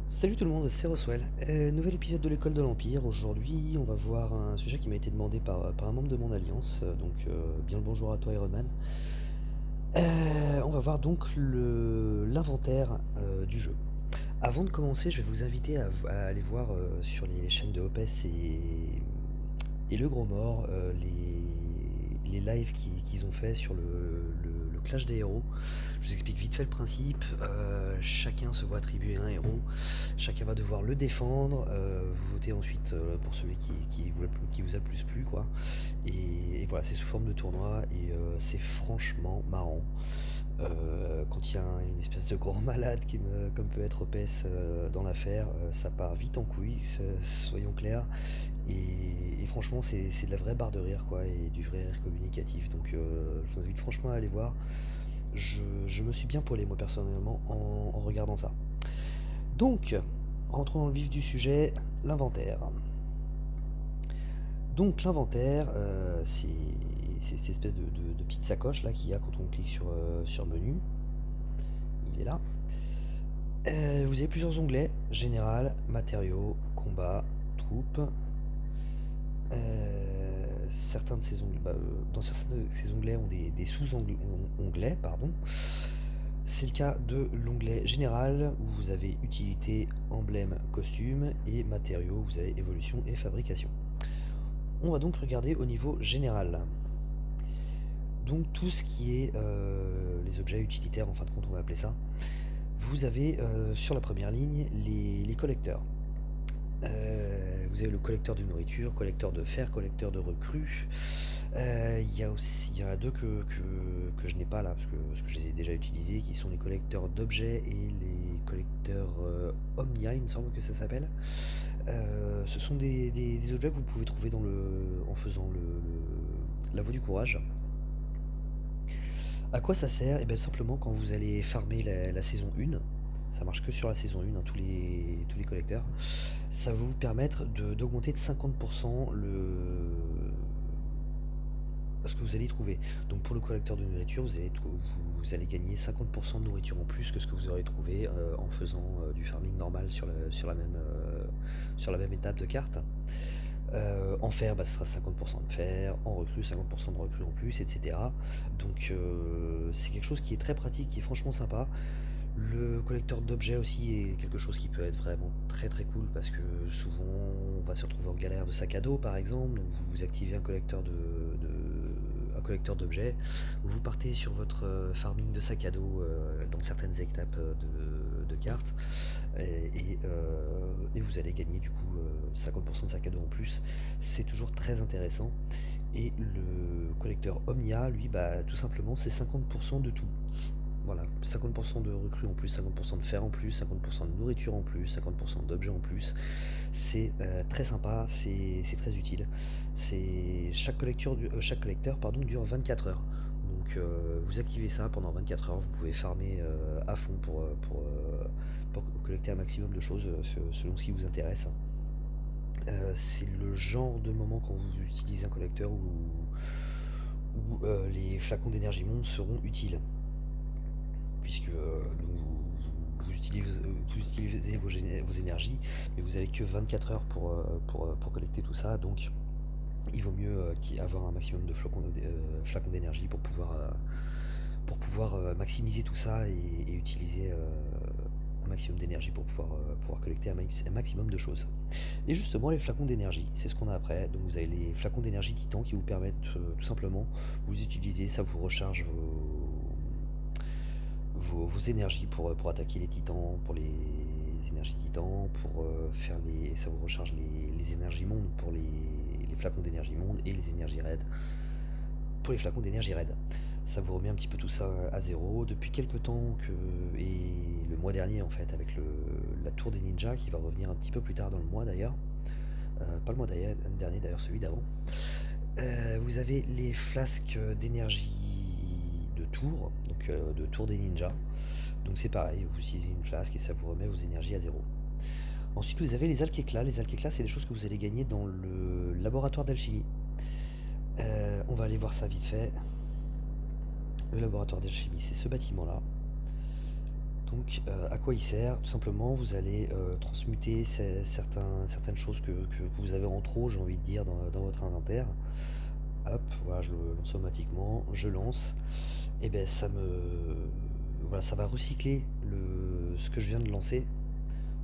Salut tout le monde, c'est Roswell. Nouvel épisode de l'école de l'Empire. Aujourd'hui, on va voir un sujet qui m'a été demandé par un membre de mon alliance. Bien le bonjour à toi, Iron Man. On va voir donc l'inventaire du jeu. Avant de commencer, je vais vous inviter à aller voir sur les chaînes de Opes et Le Gros Mort les lives qu'ils ont fait sur le Clash des héros. Je vous explique vite fait le principe. Chacun se voit attribuer un héros. Chacun va devoir le défendre. Vous votez ensuite pour celui qui vous a le plus plu, quoi. Et voilà, c'est sous forme de tournoi et c'est franchement marrant. Quand il y a une espèce de grand malade comme peut être OPS dans l'affaire, ça part vite en couille, soyons clairs. Et franchement, c'est de la vraie barre de rire, quoi, et du vrai rire communicatif. Donc je vous invite franchement à aller voir. Je me suis bien poilé, moi, personnellement, en regardant ça. Donc, rentrons dans le vif du sujet, l'inventaire. Donc l'inventaire, c'est cette espèce de petite sacoche là qu'il y a quand on clique sur menu. Il est là. Vous avez plusieurs onglets, général, matériaux, combat, troupes. Certains de ces onglets, dans certains de ces onglets ont des sous-onglets, pardon. C'est le cas de l'onglet général où vous avez utilité, emblème, costume et matériaux, vous avez évolution et fabrication. On va donc regarder au niveau général. Donc tout ce qui est les objets utilitaires, en fin de compte on va appeler ça. Vous avez sur la première ligne les collecteurs. Vous avez le collecteur de nourriture, collecteur de fer, collecteur de recrues. Il y en a deux que je n'ai pas là, parce que je les ai déjà utilisés, qui sont les collecteurs d'objets et les collecteurs Omnia, il me semble que ça s'appelle. Ce sont des objets que vous pouvez trouver en faisant la voie du courage. À quoi ça sert? Et bien simplement quand vous allez farmer la saison 1, ça marche que sur la saison 1, hein, tous les collecteurs, ça va vous permettre d'augmenter de 50% ce que vous allez trouver. Donc pour le collecteur de nourriture, vous allez gagner 50% de nourriture en plus que ce que vous aurez trouvé en faisant du farming normal sur la même étape de carte. En fer, ce sera 50% de fer, en recrue, 50% de recrue en plus, etc. Donc c'est quelque chose qui est très pratique, qui est franchement sympa. Le collecteur d'objets aussi est quelque chose qui peut être vraiment très très cool parce que souvent on va se retrouver en galère de sac à dos par exemple, donc vous activez un collecteur d'objets, vous partez sur votre farming de sac à dos dans certaines étapes de cartes et vous allez gagner du coup 50% de sac à dos en plus, c'est toujours très intéressant. Et le collecteur Omnia, lui, tout simplement c'est 50% de tout. Voilà, 50% de recrues en plus, 50% de fer en plus, 50% de nourriture en plus, 50% d'objets en plus. C'est très sympa, c'est très utile. Chaque collecteur pardon, dure 24 heures. Donc vous activez ça pendant 24 heures, vous pouvez farmer à fond pour collecter un maximum de choses selon ce qui vous intéresse. C'est le genre de moment quand vous utilisez un collecteur où les flacons d'énergie monde seront utiles puisque vous utilisez vos énergies, mais vous avez que 24 heures pour collecter tout ça, donc il vaut mieux avoir un maximum de flacons d'énergie pour pouvoir maximiser tout ça et utiliser un maximum d'énergie pour pouvoir collecter un maximum de choses. Et justement, les flacons d'énergie, c'est ce qu'on a après. Donc vous avez les flacons d'énergie titan qui vous permettent tout simplement, vous les utilisez, ça vous recharge vos énergies pour attaquer les titans, pour les énergies titans, ça vous recharge les énergies mondes pour les flacons d'énergie monde et les énergies raid pour les flacons d'énergie raid. Ça vous remet un petit peu tout ça à zéro. Depuis quelques temps et le mois dernier en fait avec la tour des ninjas qui va revenir un petit peu plus tard dans le mois d'ailleurs. Pas le mois dernier d'ailleurs, celui d'avant. Vous avez les flasques d'énergie de tour, donc de tour des ninjas. Donc c'est pareil, vous utilisez une flasque et ça vous remet vos énergies à zéro. Ensuite vous avez les alkéclas. Les alkéclas c'est des choses que vous allez gagner dans le laboratoire d'alchimie. On va aller voir ça vite fait. Le laboratoire d'alchimie c'est ce bâtiment là. Donc, à quoi il sert? Tout simplement, vous allez transmuter certaines choses que vous avez en trop, j'ai envie de dire, dans votre inventaire. Hop, voilà, je le lance automatiquement, je lance, et ben voilà, ça va recycler ce que je viens de lancer.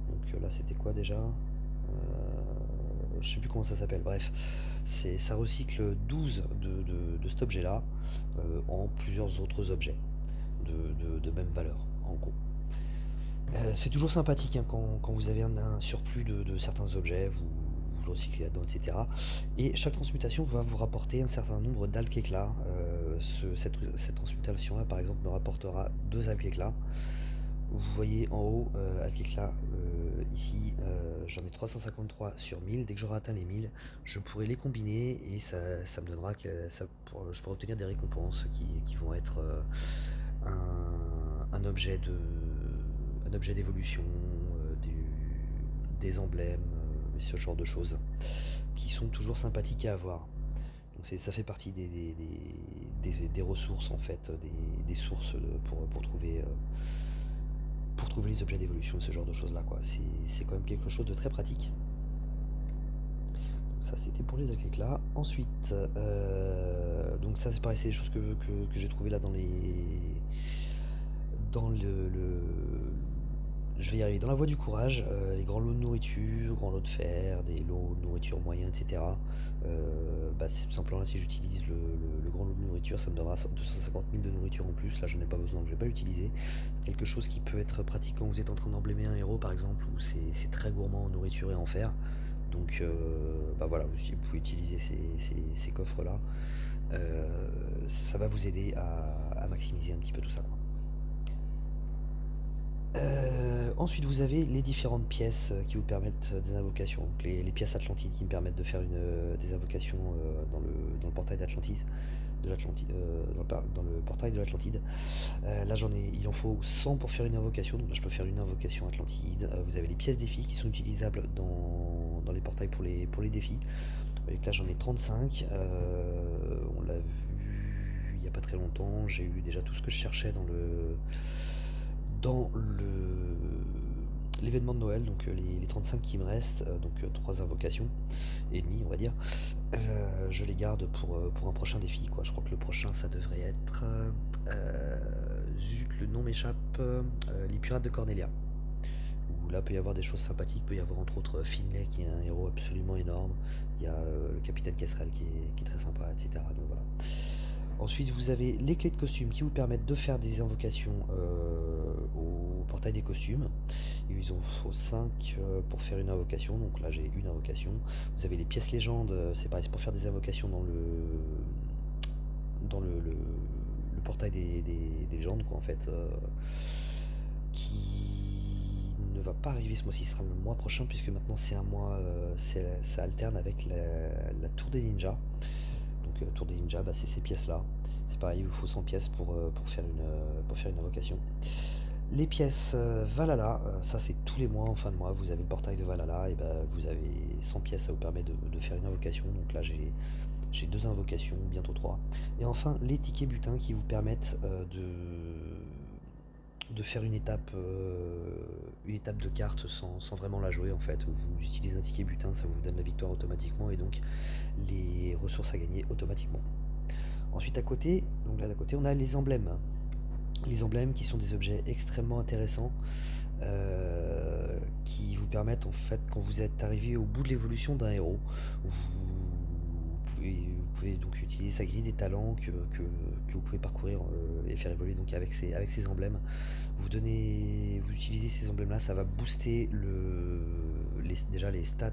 Donc là, c'était quoi déjà? Je sais plus comment ça s'appelle, bref. Ça recycle 12 de cet objet-là en plusieurs autres objets de même valeur, en gros. C'est toujours sympathique hein, quand vous avez un surplus de certains objets, vous le recyclez là-dedans, etc. Et chaque transmutation va vous rapporter un certain nombre d'alques-éclats. Cette transmutation-là, par exemple, me rapportera 2 alques-éclats. Vous voyez en haut, alques-éclats, ici, j'en ai 353 sur 1000. Dès que j'aurai atteint les 1000, je pourrai les combiner et ça me donnera je pourrai obtenir des récompenses qui vont être un objet d'évolution, des emblèmes, ce genre de choses, qui sont toujours sympathiques à avoir. Donc ça fait partie des ressources en fait, des sources pour trouver les objets d'évolution et ce genre de choses là quoi. C'est quand même quelque chose de très pratique. Ça c'était pour les éclats. Ensuite, donc ça c'est pareil, c'est des choses que j'ai trouvé là dans je vais y arriver. Dans la voie du courage, les grands lots de nourriture, grands lots de fer, des lots de nourriture moyens, etc. C'est tout simplement là, si j'utilise le grand lot de nourriture, ça me donnera 250 000 de nourriture en plus. Là, j'en ai pas besoin, donc je vais pas l'utiliser. C'est quelque chose qui peut être pratique quand vous êtes en train d'emblémer un héros, par exemple, où c'est très gourmand en nourriture et en fer. Donc, voilà, vous pouvez utiliser ces coffres-là. Ça va vous aider à maximiser un petit peu tout ça, quoi. Ensuite, vous avez les différentes pièces qui vous permettent des invocations. Donc les pièces Atlantides qui me permettent de faire des invocations dans le portail d'Atlantide. Dans le portail de l'Atlantide. Là, il en faut 100 pour faire une invocation. Donc là, je peux faire une invocation Atlantide. Vous avez les pièces défis qui sont utilisables dans les portails pour les défis. Vous voyez que là, j'en ai 35. On l'a vu il n'y a pas très longtemps. J'ai eu déjà tout ce que je cherchais dans l'événement de Noël, donc les 35 qui me restent, donc 3 invocations et demi on va dire, je les garde pour un prochain défi quoi. Je crois que le prochain ça devrait être zut, le nom m'échappe, les pirates de Cornelia, où là peut y avoir des choses sympathiques, peut y avoir entre autres Finlay qui est un héros absolument énorme, il y a le capitaine Casserelle qui est très sympa, etc. Donc voilà. Ensuite, vous avez les clés de costume qui vous permettent de faire des invocations au portail des costumes. Il en faut 5 pour faire une invocation, donc là j'ai une invocation. Vous avez les pièces légendes, c'est pareil, c'est pour faire des invocations dans le portail des légendes, quoi, en fait, qui ne va pas arriver ce mois-ci, ce sera le mois prochain, puisque maintenant c'est un mois, ça alterne avec la tour des ninjas. Donc tour des ninjas, c'est ces pièces là, c'est pareil, il vous faut 100 pièces pour faire une invocation. Les pièces Valhalla, ça c'est tous les mois en fin de mois, vous avez le portail de Valhalla, et vous avez 100 pièces, ça vous permet de faire une invocation. Donc là j'ai 2 invocations, bientôt 3. Et enfin les tickets butins qui vous permettent de faire une étape de carte sans vraiment la jouer en fait. Vous utilisez un ticket butin, ça vous donne la victoire automatiquement et donc les ressources à gagner automatiquement. Ensuite à côté, donc là d'à côté on a les emblèmes. Les emblèmes qui sont des objets extrêmement intéressants qui vous permettent en fait, quand vous êtes arrivé au bout de l'évolution d'un héros, vous pouvez donc utiliser sa grille des talents que vous pouvez parcourir et faire évoluer donc avec ces emblèmes. Vous utilisez ces emblèmes là, ça va booster déjà les stats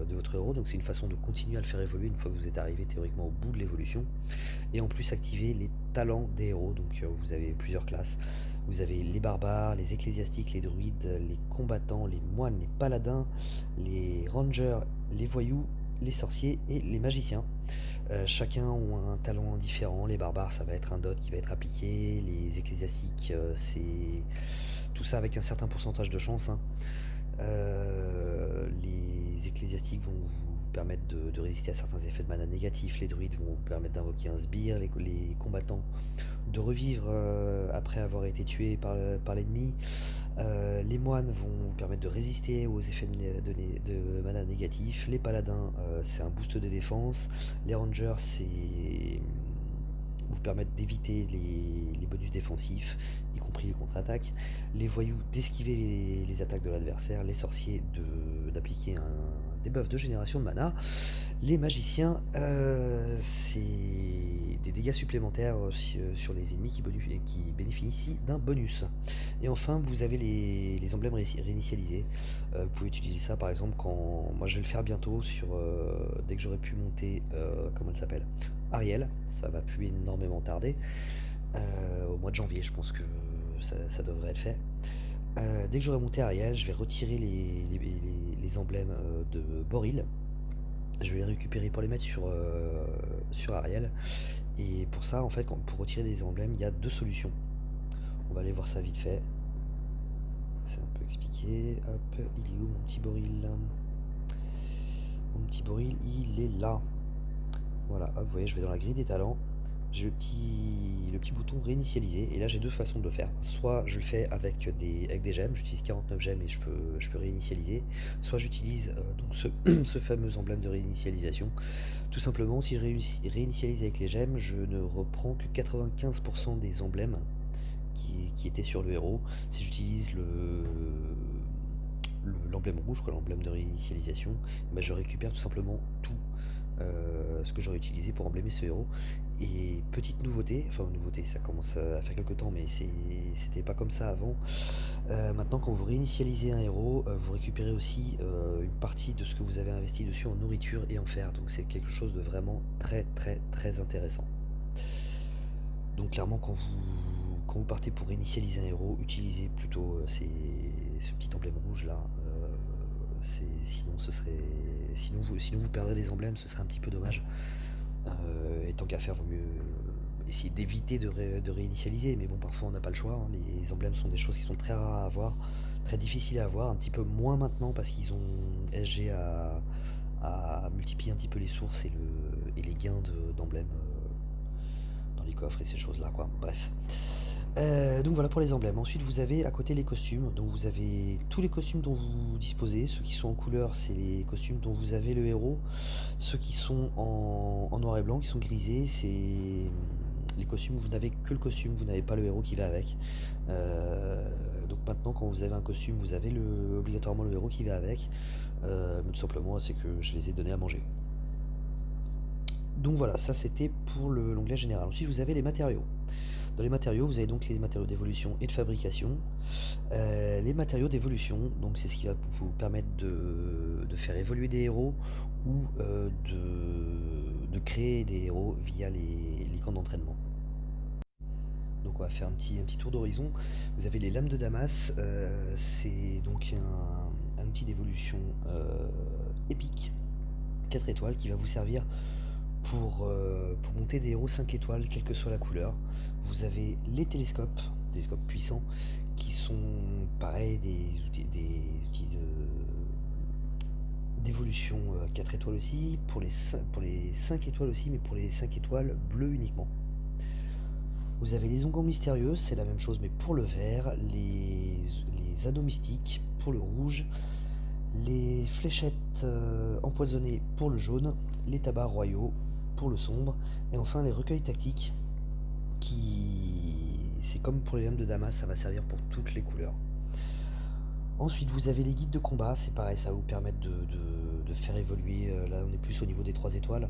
de votre héros, donc c'est une façon de continuer à le faire évoluer une fois que vous êtes arrivé théoriquement au bout de l'évolution. Et en plus activer les talents des héros, donc vous avez plusieurs classes. Vous avez les barbares, les ecclésiastiques, les druides, les combattants, les moines, les paladins, les rangers, les voyous, les sorciers et les magiciens. Chacun ont un talent différent. Les barbares, ça va être un dot qui va être appliqué. Les ecclésiastiques, c'est tout ça avec un certain pourcentage de chance, hein. Les ecclésiastiques vont vous permettre de résister à certains effets de mana négatifs, les druides vont vous permettre d'invoquer un sbire, les combattants de revivre après avoir été tués par l'ennemi. Les moines vont vous permettre de résister aux effets de mana négatifs. Les paladins, c'est un boost de défense. Les rangers, c'est vous permettre d'éviter les bonus défensifs, y compris les contre-attaques. Les voyous, d'esquiver les attaques de l'adversaire. Les sorciers, d'appliquer un debuff de génération de mana. Les magiciens, c'est des dégâts supplémentaires sur les ennemis qui bénéficient d'un bonus. Et enfin, vous avez les emblèmes réinitialisés. Vous pouvez utiliser ça par exemple quand... Moi je vais le faire bientôt dès que j'aurai pu monter... comment elle s'appelle, Ariel, ça va plus énormément tarder. Au mois de janvier, je pense que ça devrait être fait. Dès que j'aurai monté Ariel, je vais retirer les emblèmes de Boril. Je vais les récupérer pour les mettre sur Ariel. Et pour ça, en fait, pour retirer des emblèmes, il y a deux solutions. On va aller voir ça vite fait. C'est un peu expliqué. Hop, il est où mon petit Boril? Mon petit Boril, il est là. Voilà, hop, vous voyez, je vais dans la grille des talents. J'ai le petit bouton réinitialiser. Et là, j'ai deux façons de le faire. Soit je le fais avec des gemmes. J'utilise 49 gemmes et je peux réinitialiser. Soit j'utilise donc ce fameux emblème de réinitialisation. Tout simplement, si je réinitialise avec les gemmes, je ne reprends que 95% des emblèmes qui étaient sur le héros. Si j'utilise l'emblème rouge, l'emblème de réinitialisation, ben je récupère tout simplement tout ce que j'aurais utilisé pour emblémer ce héros. Et petite nouveauté, enfin nouveauté, ça commence à faire quelques temps, mais c'était pas comme ça avant. Maintenant, quand vous réinitialisez un héros, vous récupérez aussi une partie de ce que vous avez investi dessus en nourriture et en fer. Donc c'est quelque chose de vraiment très très très intéressant. Donc clairement, quand vous partez pour réinitialiser un héros, utilisez plutôt ce petit emblème rouge là. Sinon vous perdrez les emblèmes, ce serait un petit peu dommage. Et tant qu'à faire, vaut mieux essayer d'éviter de réinitialiser. Mais bon, parfois on n'a pas le choix, hein. Les emblèmes sont des choses qui sont très rares à avoir, très difficiles à avoir, un petit peu moins maintenant parce qu'ils ont SG à multiplier un petit peu les sources et les gains d'emblèmes dans les coffres et ces choses là quoi. Bref. Donc voilà pour les emblèmes. Ensuite vous avez à côté les costumes. Donc vous avez tous les costumes dont vous disposez. Ceux qui sont en couleur, c'est les costumes dont vous avez le héros. Ceux qui sont en noir et blanc, qui sont grisés, c'est les costumes. Vous n'avez que le costume, vous n'avez pas le héros qui va avec. Donc maintenant quand vous avez un costume, vous avez obligatoirement le héros qui va avec. Mais tout simplement c'est que je les ai donnés à manger. Donc voilà, ça c'était pour l'onglet général. Ensuite vous avez les matériaux. Dans les matériaux, vous avez donc les matériaux d'évolution et de fabrication. Les matériaux d'évolution, donc c'est ce qui va vous permettre de faire évoluer des héros ou de créer des héros via les camps d'entraînement. Donc on va faire un petit tour d'horizon. Vous avez les lames de Damas, c'est donc un outil d'évolution épique, 4 étoiles, qui va vous servir pour monter des héros 5 étoiles, quelle que soit la couleur. Vous avez les télescopes puissants, qui sont pareil des outils d'évolution 4 étoiles aussi, pour les 5 étoiles aussi, mais pour les 5 étoiles bleues uniquement. Vous avez les onguents mystérieux, c'est la même chose mais pour le vert, les anneaux mystiques pour le rouge, les fléchettes empoisonnées pour le jaune, les tabacs royaux pour le sombre, et enfin les recueils tactiques c'est comme pour les lames de Damas, ça va servir pour toutes les couleurs. Ensuite vous avez les guides de combat, c'est pareil, ça va vous permettre de faire évoluer, là on est plus au niveau des 3 étoiles.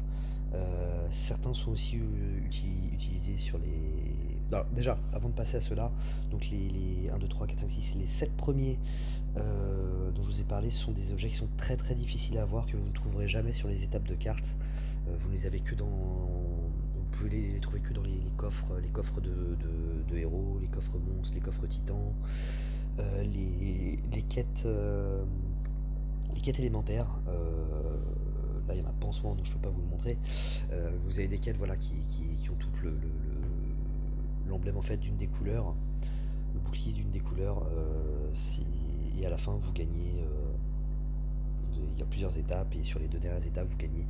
Certains sont aussi utilisés sur les... Alors déjà, avant de passer à ceux-là, donc les 1, 2, 3, 4, 5, 6, les 7 premiers dont je vous ai parlé, ce sont des objets qui sont très très difficiles à avoir, que vous ne trouverez jamais sur les étapes de cartes. Vous ne les avez que dans... Vous pouvez les trouver que dans les coffres de héros, les coffres monstres, les coffres titans, les quêtes élémentaires. Là il y en a pas en ce moment donc je peux pas vous le montrer. Vous avez des quêtes voilà, qui ont tout l'emblème en fait d'une des couleurs, le bouclier d'une des couleurs, et à la fin vous gagnez il y a plusieurs étapes, et sur les deux dernières étapes, vous gagnez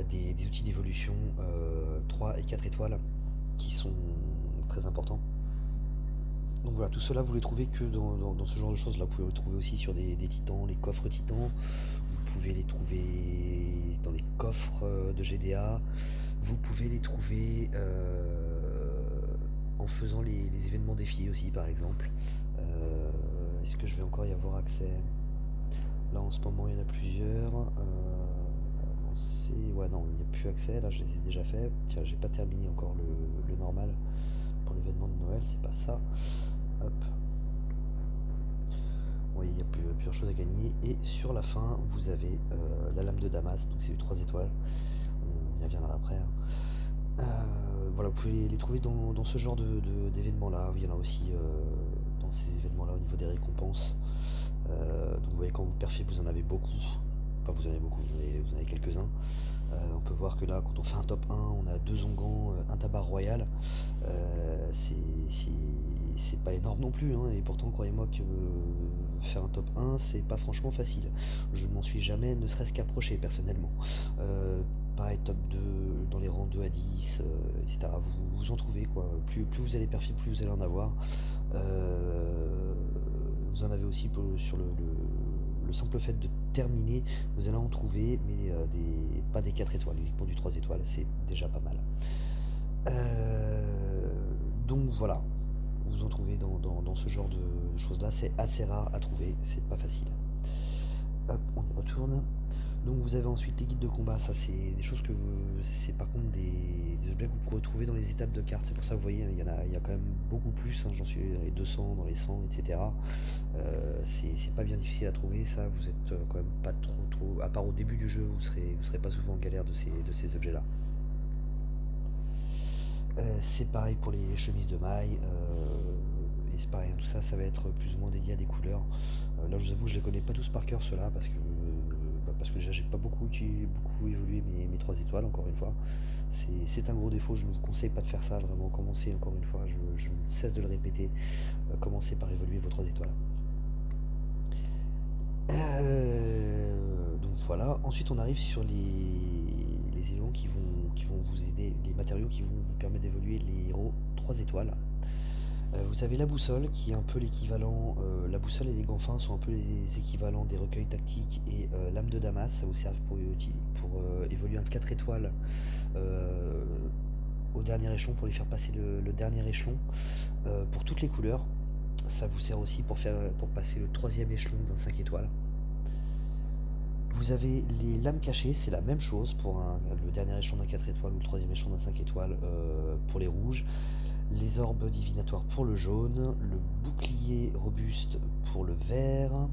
des outils d'évolution 3 et 4 étoiles qui sont très importants. Donc voilà, tout cela vous les trouvez que dans ce genre de choses là. Vous pouvez le trouver aussi sur des titans, les coffres titans. Vous pouvez les trouver dans les coffres de GDA. Vous pouvez les trouver en faisant les événements défis aussi, par exemple. Est-ce que je vais encore y avoir accès? Là en ce moment il y en a plusieurs. Avancé, ouais, non, il n'y a plus accès. Là je les ai déjà fait. Tiens, j'ai pas terminé encore le normal pour l'événement de Noël, c'est pas ça. Hop. Oui, il y a plusieurs choses à gagner. Et sur la fin, vous avez la lame de Damas, donc c'est eu 3 étoiles. On y reviendra après, hein. Voilà, vous pouvez les trouver dans ce genre d'événements là. Il y en a aussi dans ces événements là au niveau des récompenses. Donc vous voyez, quand vous perfez, vous en avez beaucoup. Enfin, vous en avez beaucoup, vous en avez quelques-uns. On peut voir que là, quand on fait un top 1, on a 2 ongans, un tabac royal. C'est pas énorme non plus, hein, et pourtant, croyez-moi que faire un top 1, c'est pas franchement facile. Je ne m'en suis jamais ne serait-ce qu'approché personnellement. Pareil, top 2, dans les rangs 2 à 10, etc. Vous en trouvez, quoi. Plus vous allez perfiler, plus vous allez en avoir. Vous en avez aussi sur le simple fait de terminer, vous allez en trouver, mais pas des 4 étoiles, uniquement du 3 étoiles, c'est déjà pas mal. Donc voilà, vous en trouvez dans ce genre de choses-là, c'est assez rare à trouver, c'est pas facile. Hop, on y retourne. Donc vous avez ensuite les guides de combat, ça c'est des choses c'est par contre des objets que vous pourrez trouver dans les étapes de cartes. C'est pour ça que vous voyez, il y a quand même beaucoup plus, hein. J'en suis dans les 200, dans les 100, etc. C'est pas bien difficile à trouver, ça. Vous êtes quand même pas trop, à part au début du jeu, vous serez pas souvent en galère de ces objets-là. C'est pareil pour les chemises de maille, et c'est pareil, hein, tout ça, ça va être plus ou moins dédié à des couleurs. Là, je vous avoue, je les connais pas tous par cœur, ceux-là, parce que déjà, j'ai pas beaucoup évolué mes 3 étoiles, encore une fois. C'est un gros défaut, je ne vous conseille pas de faire ça, vraiment. Commencez, encore une fois, je ne cesse de le répéter, commencez par évoluer vos 3 étoiles. Donc voilà, ensuite on arrive sur les éléments qui vont vous aider, les matériaux qui vont vous permettre d'évoluer les héros 3 étoiles. Vous avez la boussole qui est un peu l'équivalent, la boussole et les gants fins sont un peu les équivalents des recueils tactiques, et l'âme de Damas, ça vous sert pour évoluer un 4 étoiles au dernier échelon, pour les faire passer le dernier échelon pour toutes les couleurs. Ça vous sert aussi pour passer le 3e échelon d'un 5 étoiles. Vous avez les lames cachées, c'est la même chose pour le dernier échelon d'un 4 étoiles ou le 3e échelon d'un 5 étoiles pour les rouges. Les orbes divinatoires pour le jaune, le bouclier robuste pour le vert,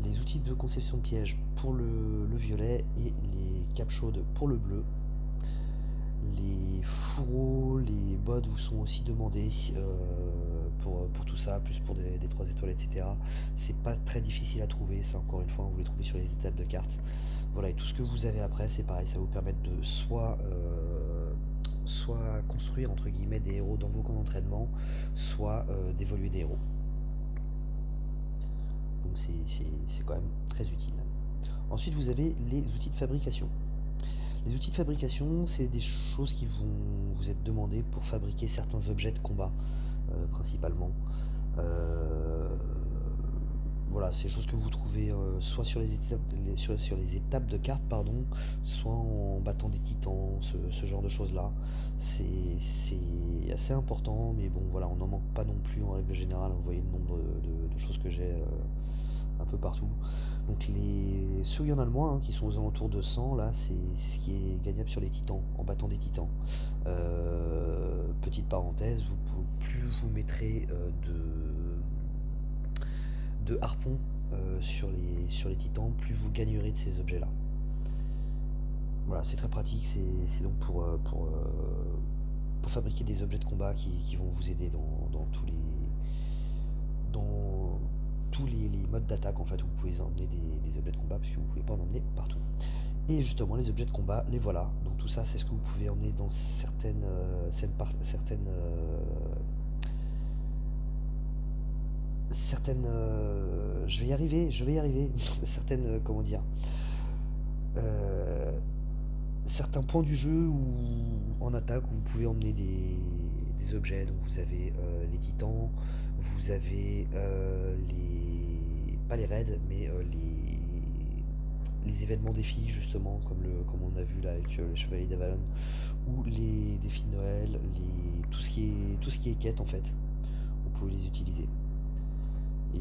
les outils de conception de pièges pour le violet, et les capes chaudes pour le bleu. Les fourreaux, les bottes vous sont aussi demandés pour tout ça, plus pour des 3 étoiles, etc. C'est pas très difficile à trouver, ça, encore une fois, vous les trouvez sur les étapes de cartes. Voilà, et tout ce que vous avez après, c'est pareil, ça va vous permettre de soit construire entre guillemets des héros dans vos camps d'entraînement, soit d'évoluer des héros. Donc c'est quand même très utile. Ensuite, vous avez les outils de fabrication. Les outils de fabrication, c'est des choses qui vont vous être demandées pour fabriquer certains objets de combat, principalement. Voilà, c'est des choses que vous trouvez soit sur les étapes de cartes, pardon, soit en battant des titans, ce genre de choses-là. C'est assez important, mais bon, voilà, on n'en manque pas non plus en règle générale. Vous voyez le nombre de choses que j'ai un peu partout. Donc ceux où il y en a le moins, hein, qui sont aux alentours de 100, là, c'est ce qui est gagnable sur les titans, en battant des titans. Petite parenthèse, plus vous mettrez de harpons sur les titans, plus vous gagnerez de ces objets-là. Voilà, c'est très pratique, c'est donc pour fabriquer des objets de combat qui vont vous aider dans tous les modes d'attaque. En fait, vous pouvez emmener des objets de combat, puisque vous ne pouvez pas en emmener partout. Et justement, les objets de combat, les voilà. Donc tout ça, c'est ce que vous pouvez emmener dans certaines, certaines... je vais y arriver. Certaines, comment dire, euh, certains points du jeu où, en attaque, où vous pouvez emmener des objets. Donc vous avez les titans, vous avez les... pas les raids, mais les événements défis, justement, comme on a vu là avec les Chevaliers d'Avalon, ou les défis de Noël, tout ce qui est quête en fait. Vous pouvez les utiliser. Et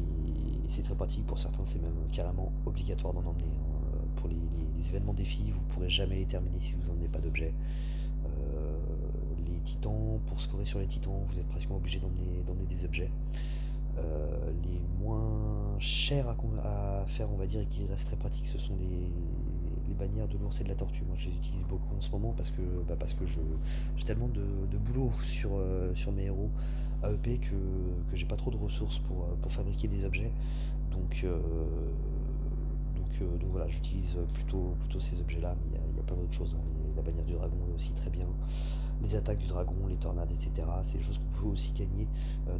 c'est très pratique, pour certains c'est même carrément obligatoire d'en emmener, hein. Pour les événements défis, vous pourrez jamais les terminer si vous n'emmenez pas d'objets. Euh, les titans, pour scorer sur les titans, vous êtes pratiquement obligé d'emmener des objets. Les moins chers à faire, on va dire, et qui restent très pratiques, ce sont les bannières de l'ours et de la tortue. Moi, je les utilise beaucoup en ce moment parce que j'ai tellement de boulot sur mes héros AEP que j'ai pas trop de ressources pour fabriquer des objets. Donc, euh, donc voilà, j'utilise plutôt ces objets-là, mais il y a plein d'autres choses, hein. La bannière du dragon est aussi très bien. Les attaques du dragon, les tornades, etc. C'est des choses que vous pouvez aussi gagner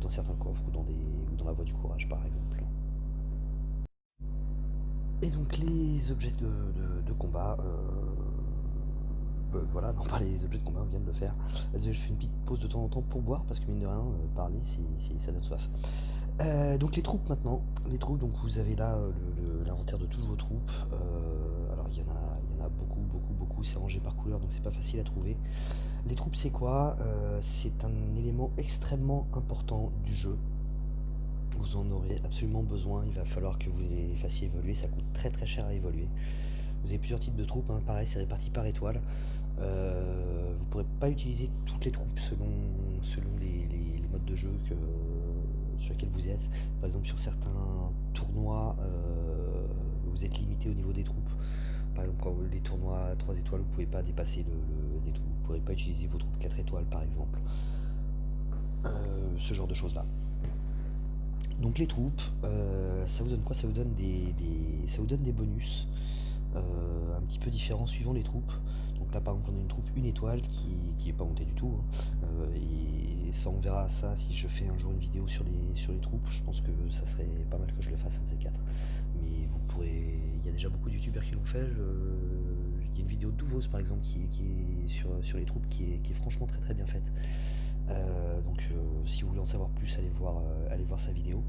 dans certains coffres ou dans la voie du courage, par exemple. Et donc les objets de combat, voilà, non pas les objets de combat, on vient de le faire. Vas-y, je fais une petite pause de temps en temps pour boire, parce que mine de rien, parler, ça donne soif. Donc les troupes maintenant. Les troupes, donc vous avez là l'inventaire de toutes vos troupes. Alors il y en a beaucoup, beaucoup, beaucoup. C'est rangé par couleur, donc c'est pas facile à trouver. Les troupes, c'est quoi? C'est un élément extrêmement important du jeu. Vous en aurez absolument besoin. Il va falloir que vous les fassiez évoluer. Ça coûte très très cher à évoluer. Vous avez plusieurs types de troupes, hein. Pareil, c'est réparti par étoile. Vous ne pourrez pas utiliser toutes les troupes selon les modes de jeu sur lesquels vous êtes. Par exemple, sur certains tournois, vous êtes limité au niveau des troupes. Par exemple, quand les tournois à 3 étoiles, vous ne pouvez pas dépasser des troupes. Vous ne pourrez pas utiliser vos troupes 4 étoiles, par exemple. Ce genre de choses-là. Donc les troupes, ça vous donne quoi? Ça vous donne ça vous donne des bonus un petit peu différents suivant les troupes. Donc là par exemple on a une troupe une étoile qui est pas montée du tout, hein. Et ça on verra ça si je fais un jour une vidéo sur les troupes. Je pense que ça serait pas mal que je le fasse un de ces quatre. Mais vous pourrez. Il y a déjà beaucoup de youtubeurs qui l'ont fait. Il y a une vidéo de Douvos par exemple qui est sur les troupes qui est franchement très très bien faite. Si vous voulez en savoir plus, allez voir sa vidéo.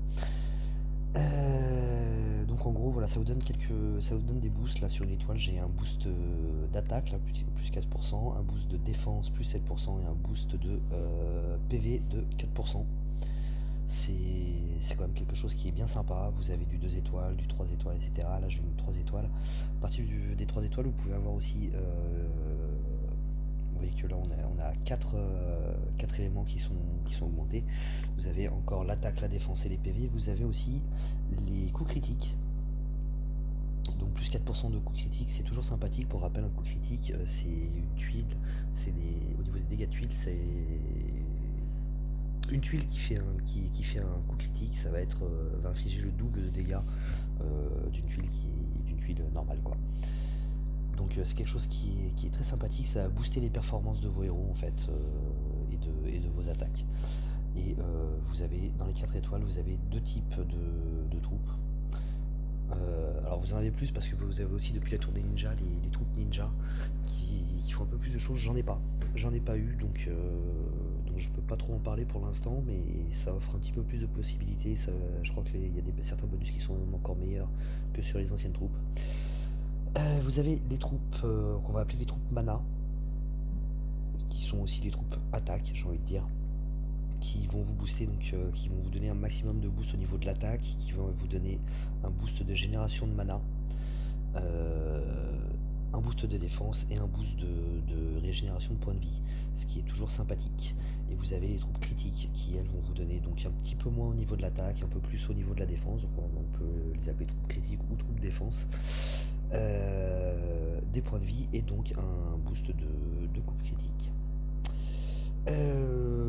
Donc en gros voilà, ça vous donne des boosts. Là sur une étoile j'ai un boost d'attaque là, plus 4%, un boost de défense plus 7% et un boost de PV de 4%. C'est quand même quelque chose qui est bien sympa. Vous avez du 2 étoiles, du 3 étoiles, etc. Là j'ai une 3 étoiles. À partir des 3 étoiles vous pouvez avoir aussi vous voyez que là on a 4 éléments qui sont augmentés. Vous avez encore l'attaque, la défense et les PV. Vous avez aussi les coups critiques. Donc plus 4% de coups critiques, c'est toujours sympathique. Pour rappel, un coup critique, c'est une tuile. Au niveau des dégâts de tuile, c'est une tuile qui fait un coup critique, ça va infliger le double de dégâts d'une tuile normale, quoi. Donc c'est quelque chose qui est très sympathique. Ça va booster les performances de vos héros en fait, et de vos attaques. Et vous avez dans les 4 étoiles, vous avez deux types de troupes. Alors vous en avez plus parce que vous avez aussi depuis la tour des ninjas les troupes ninja qui font un peu plus de choses. J'en ai pas eu, donc je peux pas trop en parler pour l'instant, mais ça offre un petit peu plus de possibilités. Je crois qu'il y a certains bonus qui sont même encore meilleurs que sur les anciennes troupes. Vous avez les troupes qu'on va appeler les troupes mana, qui sont aussi les troupes attaque, j'ai envie de dire, qui vont vous booster, donc qui vont vous donner un maximum de boost au niveau de l'attaque, qui vont vous donner un boost de génération de mana, un boost de défense et un boost de régénération de points de vie, ce qui est toujours sympathique. Et vous avez les troupes critiques qui elles vont vous donner donc un petit peu moins au niveau de l'attaque, un peu plus au niveau de la défense, donc on peut les appeler troupes critiques ou troupes défense. Des points de vie et donc un boost de coups critiques.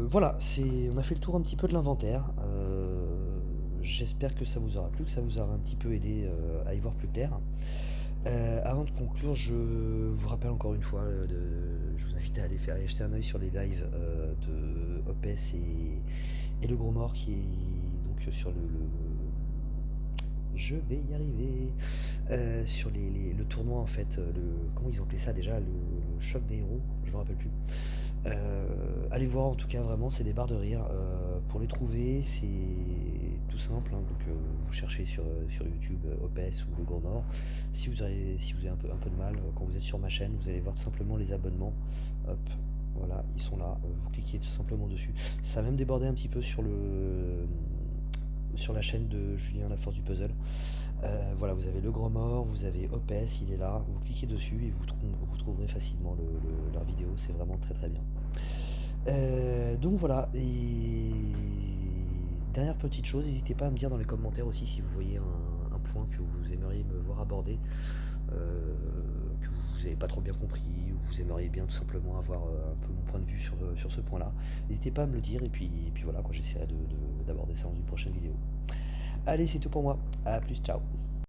Voilà, on a fait le tour un petit peu de l'inventaire. J'espère que ça vous aura plu, que ça vous aura un petit peu aidé à y voir plus clair. Avant de conclure, je vous rappelle encore une fois, je vous invite à aller jeter un oeil sur les lives de Opes et le Gros Mort, qui est donc donc sur je vais y arriver. Sur le tournoi en fait, comment ils ont appelé ça déjà, le choc des héros, je me rappelle plus. Allez voir en tout cas vraiment, c'est des barres de rire. Pour les trouver, c'est tout simple, hein. Donc vous cherchez sur YouTube OPS ou le Gros Mort. Si vous avez un peu de mal, quand vous êtes sur ma chaîne, vous allez voir tout simplement les abonnements. Hop, voilà, ils sont là. Vous cliquez tout simplement dessus. Ça a même débordé un petit peu sur la chaîne de Julien La Force du Puzzle. Voilà, vous avez le Gros Mort, vous avez OPS, il est là, vous cliquez dessus et vous trouverez facilement leur vidéo, c'est vraiment très très bien. Donc voilà, et dernière petite chose, n'hésitez pas à me dire dans les commentaires aussi si vous voyez un point que vous aimeriez me voir aborder, que vous n'avez pas trop bien compris, ou vous aimeriez bien tout simplement avoir un peu mon point de vue sur ce point-là. N'hésitez pas à me le dire, et puis voilà, quoi, j'essaierai d'aborder ça dans une prochaine vidéo. Allez, c'est tout pour moi. À plus, ciao.